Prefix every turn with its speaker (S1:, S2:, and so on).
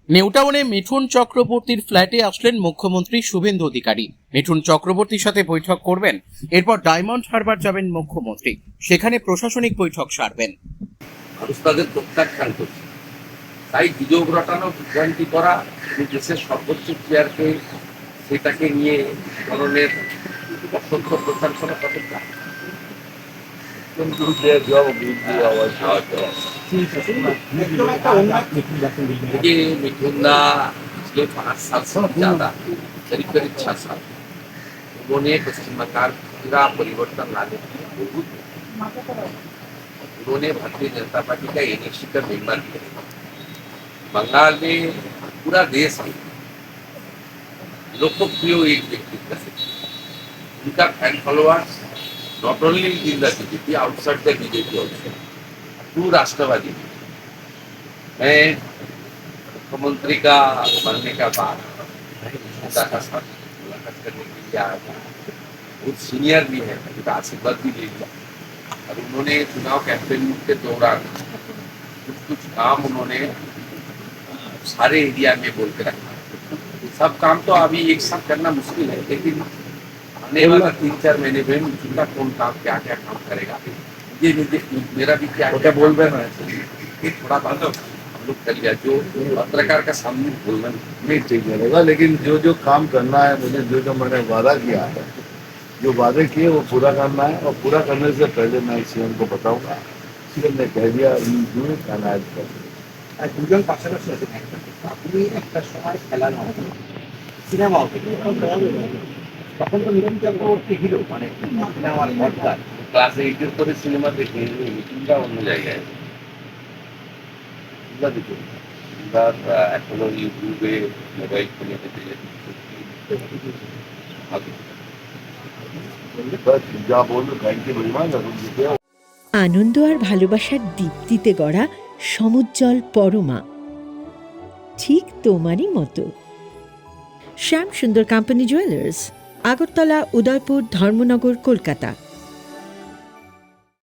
S1: নিউটাউনে মিঠুন চক্রবর্তীর ফ্ল্যাটে আসলেন মুখ্যমন্ত্রী শুভেন্দু অধিকারী। মিঠুন চক্রবর্তীর সাথে বৈঠক করবেন, এরপর ডায়মন্ড হারবার যাবেন মুখ্যমন্ত্রী, সেখানে প্রশাসনিক বৈঠক সারবেন।
S2: মানুষ তাদের প্রত্যাখ্যান করছে, তাই গুজব রটানো, বিভ্রান্তি করা, দেশের সর্বোচ্চ চেয়ারকে সেটাকে নিয়ে ধরনের অসত্য প্রচার করা তাদের কাজ। मिठुन दा पिछले 5 साल से ज्यादा, करीब 6 साल, उन्होंने पश्चिम बंगाल पूरा परिवर्तन लाने की बहुत, उन्होंने भारतीय जनता पार्टी का एनएससी का मेंबर किया। बंगाल में पूरा देश में लोकप्रिय एक व्यक्तित्व है, उनका fan followers not only in the BJP, outside the BJP also, to राष्ट्रवादी। मैं मुख्यमंत्री का बनने का बाद नेता का साथ मुलाकात करने के लिए आया था। बहुत सीनियर भी है, उनका आशीर्वाद भी ले लिया। और उन्होंने चुनाव कैंपेन के दौरान कुछ काम उन्होंने सारे एरिया में बोल के रखा। सब काम तो अभी एक साथ करना मुश्किल है, लेकिन आने वाला 3-4 महीने में उनका कौन काम क्या क्या काम करेगा, ये मेरा भी क्या क्या बोल रहे हैं, थोड़ा बात हम लोग कर लिया। जो पत्रकार का सामने बोलना
S3: नहीं ठीक रहेगा, लेकिन जो जो काम करना है, मुझे जो मैंने वादा किया है, जो वादे किए वो पूरा करना है। और पूरा करने से पहले मैं सीएम को बताऊंगा, सीएम ने कह दिया अनायत कर।
S4: দুজন পাশাপাশি আছেন, আপনি একটা সময় খেলা নয় সিনেমা তখন তো মিঠুন চক্রবর্তী হিরো, মানে সিনেমার পর্দার
S2: ক্লাস 8 করে সিনেমা দেখে মিঠুনটা অন্য জায়গায় দেখে এখনো ইউটিউবে মোবাইল ফোনে দেখে
S3: যা বললো থ্যাংক ইউ ভেরি মাচ।
S5: আনন্দ আর ভালোবাসার দীপ্তিতে গড়া সমুজ্জ্বল পরমা, ঠিক তোমারই মতো। শ্যাম সুন্দর কোম্পানি জুয়েলার্স, আগরতলা, উদয়পুর, ধর্মনগর, কলকাতা।